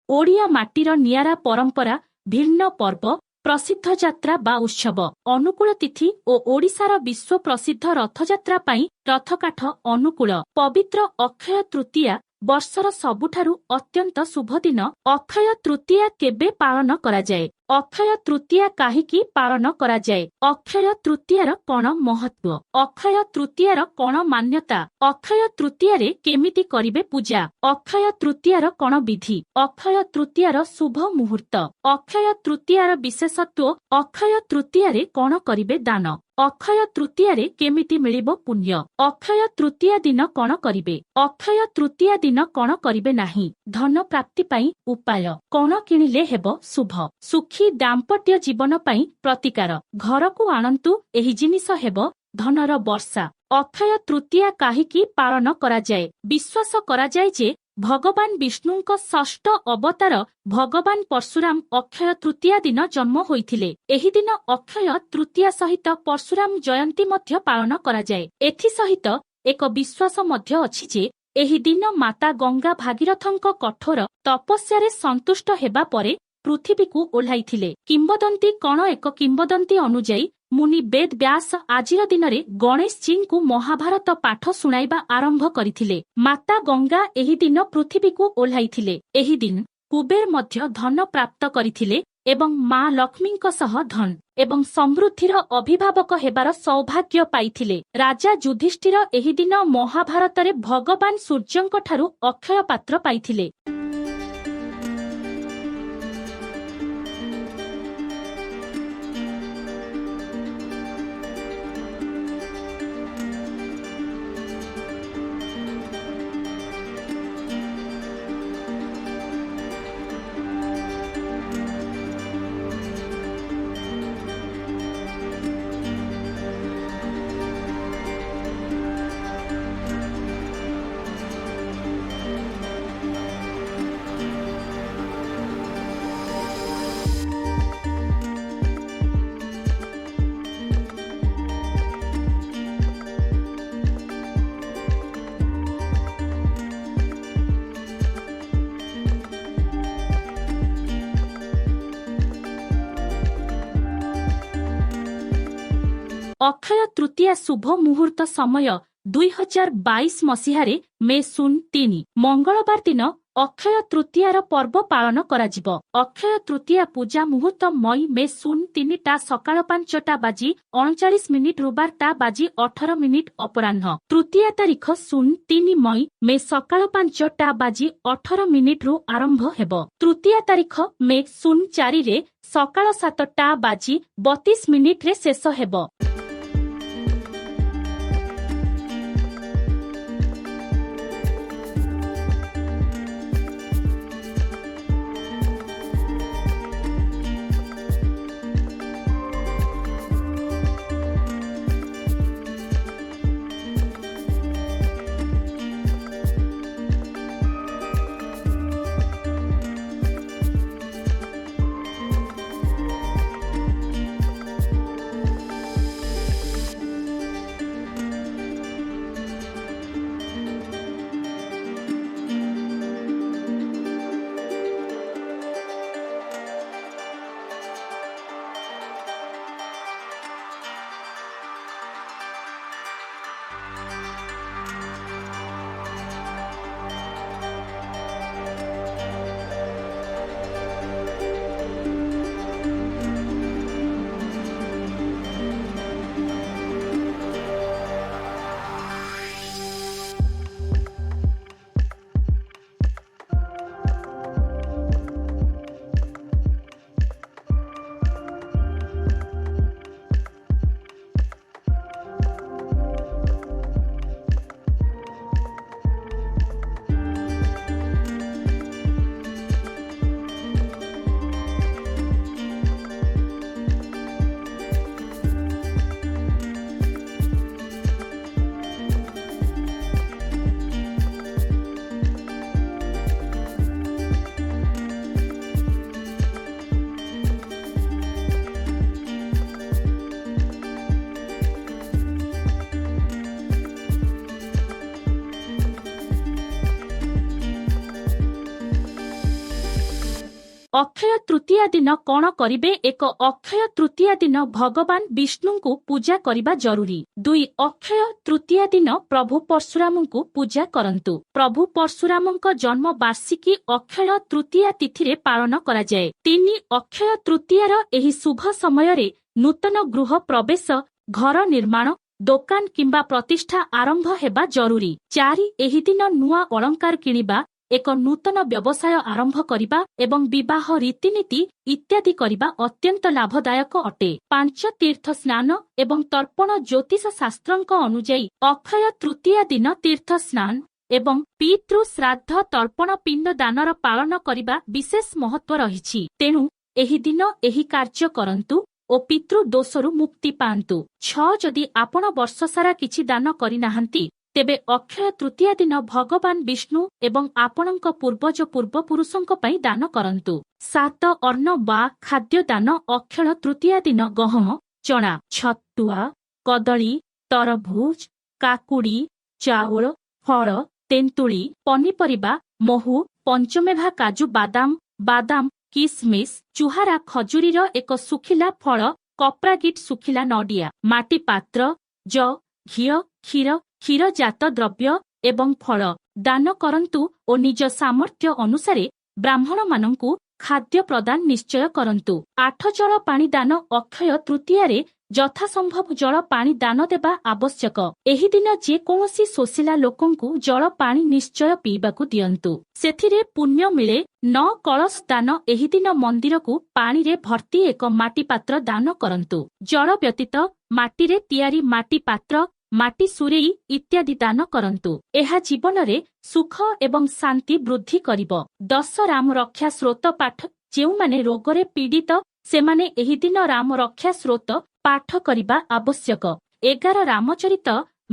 ओडिया माटीर नियारा परंपरा, भिन्न पर्व, प्रसिद्ध यात्रा बा उत्सव, अनुकूल तिथि और ओडिशार विश्व प्रसिद्ध रथयात्रा पाई रथकाठ अनुकूल पवित्र अक्षय तृतीया वर्षर सबुठारु अत्यंत शुभ दिन। अक्षय तृतीया केबे पालन करा जाए? अक्षय तृतीया काहिकी पालन करा जाए? अक्षय तृतीयार कौन महत्व? अक्षय तृतीयार कौन मान्यता? अक्षय तृतीयारे केमिति करिवे पूजा? अक्षय तृतीयार कौन विधि? अक्षय तृतीयार शुभ मुहूर्त? अक्षय तृतीयार विशेषत्व? अक्षय तृतीयारे कौन करिवे दान? अक्षय तृतीयारे केमिति मिलिबो पुण्य? अक्षय तृतीया दिन कौन करिवे? अक्षय तृतीया दिन कौन करिवे नाही? धन प्राप्ति पाई उपाय कौन किनिले हेबो शुभ? सुखी दाम्पत्य जीवन पाई प्रतिकार घरकु आणन्तु एही जिनिस हेबो धनर वर्षा। अक्षय तृतीया काहिकी पालन करा जाए? विश्वास करा जाए जे भगवान विष्णुଙ୍କ षष्ठ अवतार भगवान परशुराम अक्षय तृतीया दिन जन्म होइथिले। एही दिन अक्षय तृतीया सहित परशुराम जयंती मध्य पालन करा जाए। एथि सहित एक विश्वास मध्य अछि जे एही दिन माता गंगा भागीरथଙ୍କ कठोर तपस्यारे संतुष्ट हेबा परे पृथ्वीकु ओह्लाइथिले। किंबदंती कण? एक किंबदंती अनुଯାयी मुनि वेद व्यास आजिर दिनरे गणेश जींकु महाभारत पाठ सुनाइबा आरंभ करिथिले। माता गंगा एही दिन पृथ्वीकु ओह्लाइथिले। एही दिन कुबेर मध्य धन प्राप्त करिथिले एवं मां लक्ष्मीଙ୍କ सह धन एवं समृद्धिर अभिभावक हेबार सौभाग्य पाइथिले। राजा युधिष्ठिर एही दिन महाभारतरे भगवान सूर्यଙ୍କ ठारु अक्षय पात्र पाइथिले। अक्षय तृतीया शुभ मुहूर्त समय 2022 मसीहारे मे 03 मंगलवार दिन अक्षय तृतीयार पर्व पालन कराजिब। अक्षय तृतीया पूजा मुहूर्त मई मे 03 टा सकाळ 5टा बाजी 39 मिनिट रु 12टा बाजी 18 मिनिट अपराह्न। तृतीया तारीख 03 मई मे सकाळ 5टा बाजी 18 मिनिट रु आरंभ हेब। तृतीया तारीख मे 04 रे सकाळ 7टा बाजी 32 मिनिट रे शेष हेब। अक्षय तृतीया दिन कौन करिबे? एक अक्षय तृतीया दिन भगवान विष्णु को पूजा करिबा जरूरी। 2 अक्षय तृतीया दिन प्रभु परशुराम को पूजा करंतु। प्रभु परशुरामଙ୍କ जन्म वार्षिकी अक्षय तृतीया तिथि रे पालन करा जाए। 3 अक्षय तृतीयार एही शुभ समय रे नूतन गृह प्रवेश, घर निर्माण, दोकान किंबा प्रतिष्ठा आरंभ हेबा जरूरी। 4 एही दिन नुआ अलंकार किनिबा, एक नूतन व्यवसाय आरंभ करिबा एवं विवाह रीतिनीति इत्यादि करिबा अत्यंत लाभदायक अटे। 5 तीर्थ स्नान एवं तर्पण ज्योतिष शास्त्रंक अनुଯାयी अक्षय तृतीया दिन तीर्थ स्नान एवं पितृ श्राद्ध तर्पण पिंड दानर पालन करिबा विशेष महत्व रहिछि। तेणु एही दिन एही कार्य करंतु ओ पितृ दोषरु मुक्ति पांतु। 6 जदि आपण वर्ष सारा किछि दान करि नाहंती तेबे अक्षय तृतीया दिन भगवान विष्णु एवं आपणଙ୍କ पूर्वज पूर्वपुरुषଙ୍କ ପାଇଁ ଦାନ କରନ୍ତୁ। 7 ଅନ୍ନ ବା ଖାଦ୍ୟ ଦାନ ଅକ୍ଷୟ ତୃତୀୟା ଦିନ ଗହମ, ଚଣା, ଛତୁଆ, କଦଳୀ, ତରଭୁଜ, କାକୁଡି, ଚାଉଳ, ଫଳ, ତେନ୍ତୁଳି, ପନିପରିବା, ମହୁ, ପଞ୍ଚମେଭା କାଜୁ ବାଦାମ, କିସମିସ, ଚୁହାରା ଖଜୁରୀର ଏକ ଶୁଖିଲା ଫଳ, କପ୍ରାଗିଟ୍ ଶୁଖିଲା ନଡିଆ, ମାଟି ପାତ୍ର, ଜ, ଘିଅ, କ୍ଷୀରଜାତ ଦ୍ରବ୍ୟ ଏବଂ ଫଳ ଦାନ କରନ୍ତୁ ଓ ନିଜ ସାମର୍ଥ୍ୟ ଅନୁସାରେ ବ୍ରାହ୍ମଣମାନଙ୍କୁ ଖାଦ୍ୟ ପ୍ରଦାନ ନିଶ୍ଚୟ କରନ୍ତୁ। 8 ଜଳ ପାଣି ଦାନ ଅକ୍ଷୟ ତୃତୀୟାରେ ଯଥାସମ୍ଭବ ଜଳ ପାଣି ଦାନ ଦେବା ଆବଶ୍ୟକ। ଏହି ଦିନ ଯେକୌଣସି ଶୋଷିଲା ଲୋକଙ୍କୁ ଜଳ ପାଣି ନିଶ୍ଚୟ ପିଇବାକୁ ଦିଅନ୍ତୁ, ସେଥିରେ ପୁଣ୍ୟ ମିଳେ। 9 କଳସ ଦାନ ଏହି ଦିନ ମନ୍ଦିରକୁ ପାଣିରେ ଭର୍ତ୍ତି ଏକ ମାଟି ପାତ୍ର ଦାନ କରନ୍ତୁ। ଜଳ ବ୍ୟତୀତ ମାଟିରେ ତିଆରି ମାଟି ପାତ୍ର, ମାଟି ସୁରେଇ ଇତ୍ୟାଦି ଦାନ କରନ୍ତୁ। ଏହା ଜୀବନରେ ସୁଖ ଏବଂ ଶାନ୍ତି ବୃଦ୍ଧି କରିବ। 10 ରାମ ରକ୍ଷା ସ୍ରୋତ ପାଠ, ଯେଉଁମାନେ ରୋଗରେ ପୀଡ଼ିତ ସେମାନେ ଏହି ଦିନ ରାମ ରକ୍ଷା ସ୍ରୋତ ପାଠ କରିବା ଆବଶ୍ୟକ। 11 ରାମଚରିତ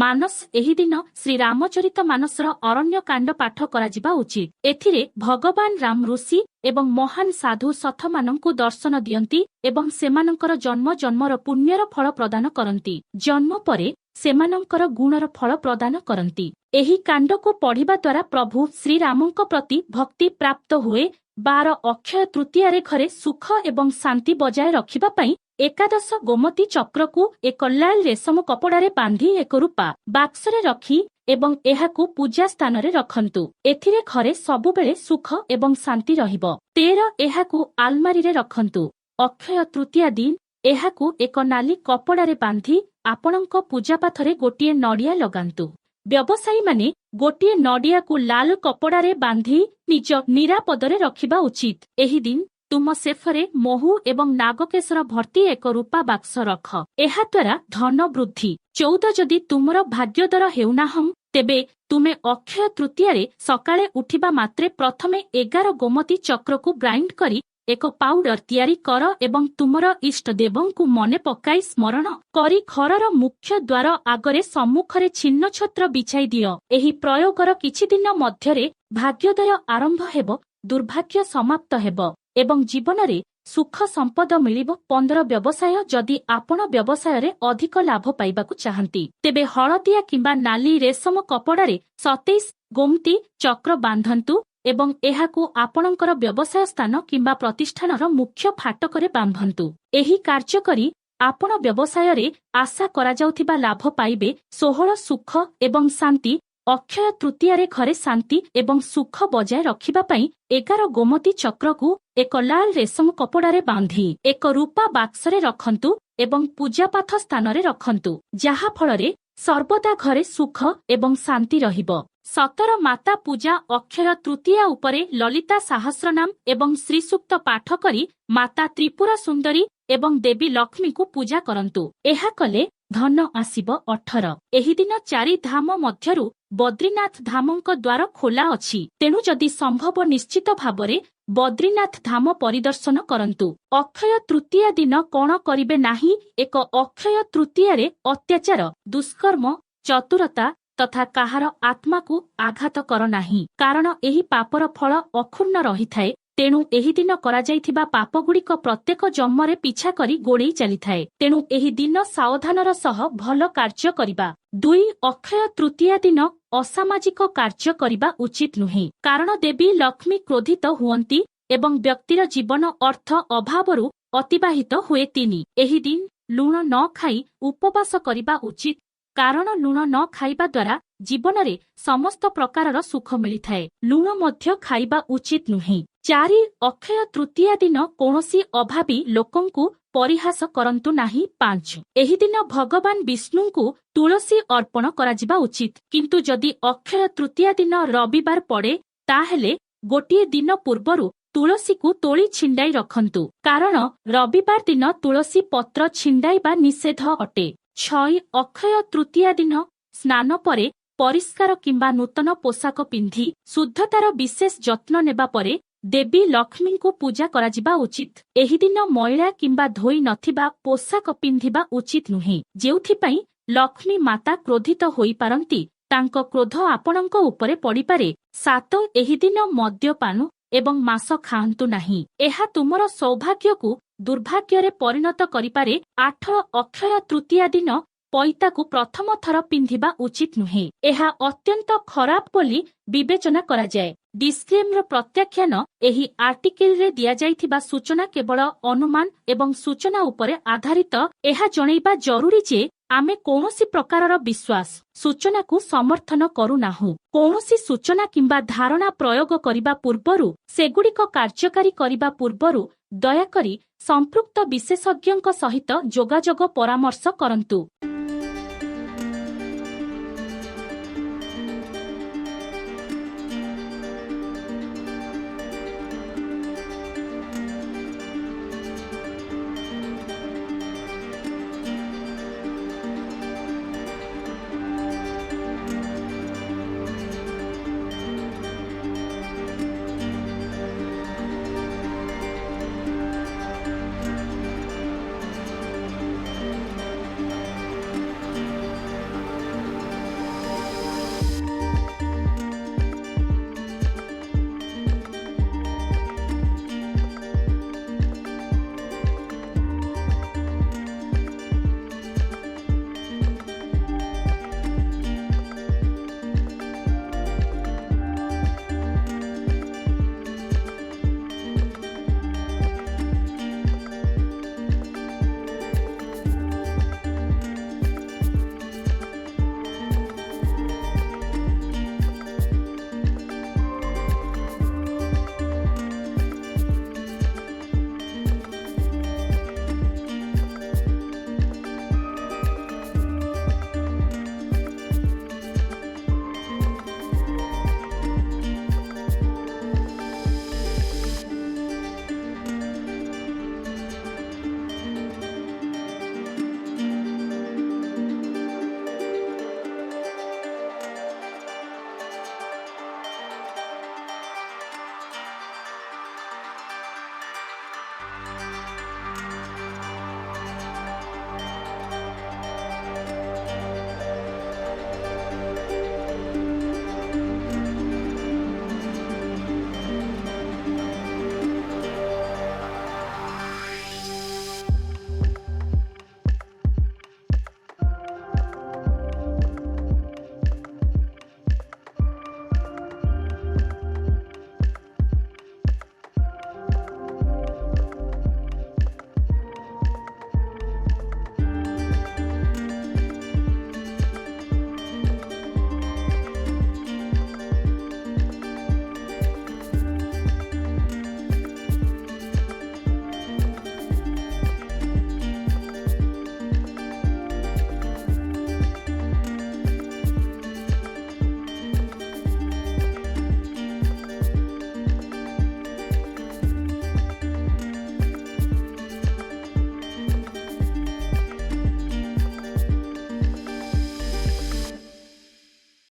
ମାନସ ଏହି ଦିନ ଶ୍ରୀ ରାମଚରିତ ମାନସର ଅରଣ୍ୟ କାଣ୍ଡ ପାଠ କରାଯିବା ଉଚିତ। ଏଥିରେ ଭଗବାନ ରାମ ଋଷି ଏବଂ ମହାନ ସାଧୁ ସଥମାନଙ୍କୁ ଦର୍ଶନ ଦିଅନ୍ତି ଏବଂ ସେମାନଙ୍କର ଜନ୍ମର ପୁଣ୍ୟର ଫଳ ପ୍ରଦାନ କରନ୍ତି। ଜନ୍ମ ପରେ ସେମାନଙ୍କର ଗୁଣର ଫଳ ପ୍ରଦାନ କରନ୍ତି। ଏହି କାଣ୍ଡକୁ ପଢିବା ଦ୍ୱାରା ପ୍ରଭୁ ଶ୍ରୀରାମଙ୍କ ପ୍ରତି ଭକ୍ତି ପ୍ରାପ୍ତ ହୁଏ। 12 ଅକ୍ଷୟ ତୃତୀୟାରେ ଘରେ ସୁଖ ଏବଂ ଶାନ୍ତି ବଜାୟ ରଖିବା ପାଇଁ 11 ଗୋମତୀ ଚକ୍ରକୁ ଏକ ଲାଲ ରେଶମ କପଡାରେ ବାନ୍ଧି ଏକ ରୂପା ବାକ୍ସରେ ରଖି ଏବଂ ଏହାକୁ ପୂଜା ସ୍ଥାନରେ ରଖନ୍ତୁ। ଏଥିରେ ଘରେ ସବୁବେଳେ ସୁଖ ଏବଂ ଶାନ୍ତି ରହିବ। 13 ଏହାକୁ ଆଲମାରିରେ ରଖନ୍ତୁ। ଅକ୍ଷୟ ତୃତୀୟା ଦିନ ଏହାକୁ ଏକ ନାଲି କପଡାରେ ବାନ୍ଧି ଆପଣଙ୍କ ପୂଜାପାଠରେ ଗୋଟିଏ ନଡିଆ ଲଗାନ୍ତୁ। ବ୍ୟବସାୟୀମାନେ ଗୋଟିଏ ନଡିଆକୁ ଲାଲ କପଡାରେ ବାନ୍ଧି ନିଜ ନିରାପଦରେ ରଖିବା ଉଚିତ। ଏହି ଦିନ ତୁମ ସେଫରେ ମହୁ ଏବଂ ନାଗକେଶର ଭର୍ତ୍ତି ଏକ ରୂପା ବାକ୍ସ ରଖ। ଏହାଦ୍ୱାରା ଧନ ବୃଦ୍ଧି। 14 ଯଦି ତୁମର ଭାଗ୍ୟୋଦର ହେଉନାହଁ ତେବେ ତୁମେ ଅକ୍ଷୟ ତୃତୀୟାରେ ସକାଳେ ଉଠିବା ମାତ୍ରେ ପ୍ରଥମେ 11 ଗୋମତୀ ଚକ୍ରକୁ ଗ୍ରାଇଣ୍ଡ କରି ଏକ ପାଉଡର ତିଆରି କର ଏବଂ ତୁମର ଇଷ୍ଟଦେବଙ୍କୁ ମନେ ପକାଇ ସ୍ମରଣ କରି ଘରର ମୁଖ୍ୟ ଦ୍ୱାର ଆଗରେ ସମ୍ମୁଖରେ ଛିନ୍ନଛତ୍ର ବିଛାଇ ଦିଅ। ଏହି ପ୍ରୟୋଗର କିଛି ଦିନ ମଧ୍ୟରେ ଭାଗ୍ୟୋଦୟ ଆରମ୍ଭ ହେବ, ଦୁର୍ଭାଗ୍ୟ ସମାପ୍ତ ହେବ ଏବଂ ଜୀବନରେ ସୁଖ ସମ୍ପଦ ମିଳିବ। 15 ବ୍ୟବସାୟ, ଯଦି ଆପଣ ବ୍ୟବସାୟରେ ଅଧିକ ଲାଭ ପାଇବାକୁ ଚାହାନ୍ତି ତେବେ ହଳଦିଆ କିମ୍ବା ନାଲି ରେଶମ କପଡାରେ 27 ଗୋମତୀ ଚକ୍ର ବାନ୍ଧନ୍ତୁ ଏବଂ ଏହାକୁ ଆପଣଙ୍କର ବ୍ୟବସାୟ ସ୍ଥାନ କିମ୍ବା ପ୍ରତିଷ୍ଠାନର ମୁଖ୍ୟ ଫାଟକରେ ବାନ୍ଧନ୍ତୁ। ଏହି କାର୍ଯ୍ୟ କରି ଆପଣ ବ୍ୟବସାୟରେ ଆଶା କରାଯାଉଥିବା ଲାଭ ପାଇବେ। 16 ସୁଖ ଏବଂ ଶାନ୍ତି। ଅକ୍ଷୟ ତୃତୀୟାରେ ଘରେ ଶାନ୍ତି ଏବଂ ସୁଖ ବଜାୟ ରଖିବା ପାଇଁ 11 ଗୋମତୀ ଚକ୍ରକୁ ଏକ ଲାଲ ରେଶମ କପଡାରେ ବାନ୍ଧି ଏକ ରୂପା ବାକ୍ସରେ ରଖନ୍ତୁ ଏବଂ ପୂଜାପାଠ ସ୍ଥାନରେ ରଖନ୍ତୁ, ଯାହା ଫଳରେ ସର୍ବଦା ଘରେ ସୁଖ ଏବଂ ଶାନ୍ତି ରହିବ। 17 ମାତା ପୂଜା। ଅକ୍ଷୟ ତୃତୀୟା ଉପରେ ଲଳିତା ସହସ୍ରନାମ ଏବଂ ଶ୍ରୀସୂକ୍ତ ପାଠ କରି ମାତା ତ୍ରିପୁର ସୁନ୍ଦରୀ ଏବଂ ଦେବୀ ଲକ୍ଷ୍ମୀଙ୍କୁ ପୂଜା କରନ୍ତୁ। ଏହା କଲେ ଧନ ଆସିବ। 18 ଏହି ଦିନ 4 ଧାମ ମଧ୍ୟରୁ ବଦ୍ରୀନାଥ ଧାମଙ୍କ ଦ୍ୱାର ଖୋଲା ଅଛି, ତେଣୁ ଯଦି ସମ୍ଭବ ନିଶ୍ଚିତ ଭାବରେ ବଦ୍ରୀନାଥ ଧାମ ପରିଦର୍ଶନ କରନ୍ତୁ। ଅକ୍ଷୟ ତୃତୀୟା ଦିନ କଣ କରିବେ ନାହିଁ? ଏକ ଅକ୍ଷୟ ତୃତୀୟାରେ ଅତ୍ୟାଚାର, ଦୁଷ୍କର୍ମ, ଚତୁରତା ତଥା କାହାର ଆତ୍ମାକୁ ଆଘାତ କର ନାହିଁ, କାରଣ ଏହି ପାପର ଫଳ ଅକ୍ଷୁର୍ଣ୍ଣ ରହିଥାଏ। ତେଣୁ ଏହି ଦିନ କରାଯାଇଥିବା ପାପଗୁଡ଼ିକ ପ୍ରତ୍ୟେକ ଜନ୍ମରେ ପିଛା କରି ଗୋଡ଼େଇ ଚାଲିଥାଏ। ତେଣୁ ଏହି ଦିନ ସାବଧାନର ସହ ଭଲ କାର୍ଯ୍ୟ କରିବା। 2 ଅକ୍ଷୟ ତୃତୀୟା ଦିନ ଅସାମାଜିକ କାର୍ଯ୍ୟ କରିବା ଉଚିତ ନୁହେଁ, କାରଣ ଦେବୀ ଲକ୍ଷ୍ମୀ କ୍ରୋଧିତ ହୁଅନ୍ତି ଏବଂ ବ୍ୟକ୍ତିର ଜୀବନ ଅର୍ଥ ଅଭାବରୁ ଅତିବାହିତ ହୁଏ। 3 ଏହି ଦିନ ଲୁଣ ନ ଖାଇ ଉପବାସ କରିବା ଉଚିତ, କାରଣ ଲୁଣ ନ ଖାଇବା ଦ୍ୱାରା ଜୀବନରେ ସମସ୍ତ ପ୍ରକାରର ସୁଖ ମିଳିଥାଏ। ଲୁଣ ମଧ୍ୟ ଖାଇବା ଉଚିତ ନୁହେଁ। 4 ଅକ୍ଷୟ ତୃତୀୟା ଦିନ କୌଣସି ଅଭାବୀ ଲୋକଙ୍କୁ ପରିହାସ କରନ୍ତୁ ନାହିଁ। 5 ଏହି ଦିନ ଭଗବାନ ବିଷ୍ଣୁଙ୍କୁ ତୁଳସୀ ଅର୍ପଣ କରାଯିବା ଉଚିତ, କିନ୍ତୁ ଯଦି ଅକ୍ଷୟ ତୃତୀୟା ଦିନ ରବିବାର ପଡ଼େ ତାହେଲେ ଗୋଟିଏ ଦିନ ପୂର୍ବରୁ ତୁଳସୀକୁ ତୋଳି ଛିଣ୍ଡାଇ ରଖନ୍ତୁ, କାରଣ ରବିବାର ଦିନ ତୁଳସୀ ପତ୍ର ଛିଣ୍ଡାଇବା ନିଷେଧ ଅଟେ। 6 ଅକ୍ଷୟ ତୃତୀୟା ଦିନ ସ୍ନାନ ପରେ ପରିଷ୍କାର କିମ୍ବା ନୂତନ ପୋଷାକ ପିନ୍ଧି ଶୁଦ୍ଧତାର ବିଶେଷ ଯତ୍ନ ନେବା ପରେ ଦେବୀ ଲକ୍ଷ୍ମୀଙ୍କୁ ପୂଜା କରାଯିବା ଉଚିତ। ଏହି ଦିନ ମଇଳା କିମ୍ବା ଧୋଇ ନଥିବା ପୋଷାକ ପିନ୍ଧିବା ଉଚିତ ନୁହେଁ, ଯେଉଁଥିପାଇଁ ଲକ୍ଷ୍ମୀ ମାତା କ୍ରୋଧିତ ହୋଇପାରନ୍ତି। ତାଙ୍କ କ୍ରୋଧ ଆପଣଙ୍କ ଉପରେ ପଡ଼ିପାରେ। 7 ଏହି ଦିନ ମଦ୍ୟପାନ ଏବଂ ମାଂସ ଖାଆନ୍ତୁ ନାହିଁ, ଏହା ତୁମର ସୌଭାଗ୍ୟକୁ ଦୁର୍ଭାଗ୍ୟରେ ପରିଣତ କରିପାରେ। 8 ଅକ୍ଷୟ ତୃତୀୟା ଦିନ ପଇତାକୁ ପ୍ରଥମ ଥର ପିନ୍ଧିବା ଉଚିତ ନୁହେଁ, ଏହା ଅତ୍ୟନ୍ତ ଖରାପ ବୋଲି ବିବେଚନା କରାଯାଏ। ଡିସ୍କ୍ଲେମର ପ୍ରତ୍ୟାଖ୍ୟାନ ଏହି ଆର୍ଟିକଲରେ ଦିଆଯାଇଥିବା ସୂଚନା କେବଳ ଅନୁମାନ ଏବଂ ସୂଚନା ଉପରେ ଆଧାରିତ। ଏହା ଜଣାଇବା ଜରୁରୀ ଯେ ଆମେ କୌଣସି ପ୍ରକାରର ବିଶ୍ୱାସ ସୂଚନାକୁ ସମର୍ଥନ କରୁନାହୁଁ। କୌଣସି ସୂଚନା କିମ୍ବା ଧାରଣା ପ୍ରୟୋଗ କରିବା ପୂର୍ବରୁ ସେଗୁଡ଼ିକ କାର୍ଯ୍ୟକାରୀ କରିବା ପୂର୍ବରୁ ଦୟାକରି ସମ୍ପୃକ୍ତ ବିଶେଷଜ୍ଞଙ୍କ ସହିତ ଯୋଗାଯୋଗ ପରାମର୍ଶ କରନ୍ତୁ।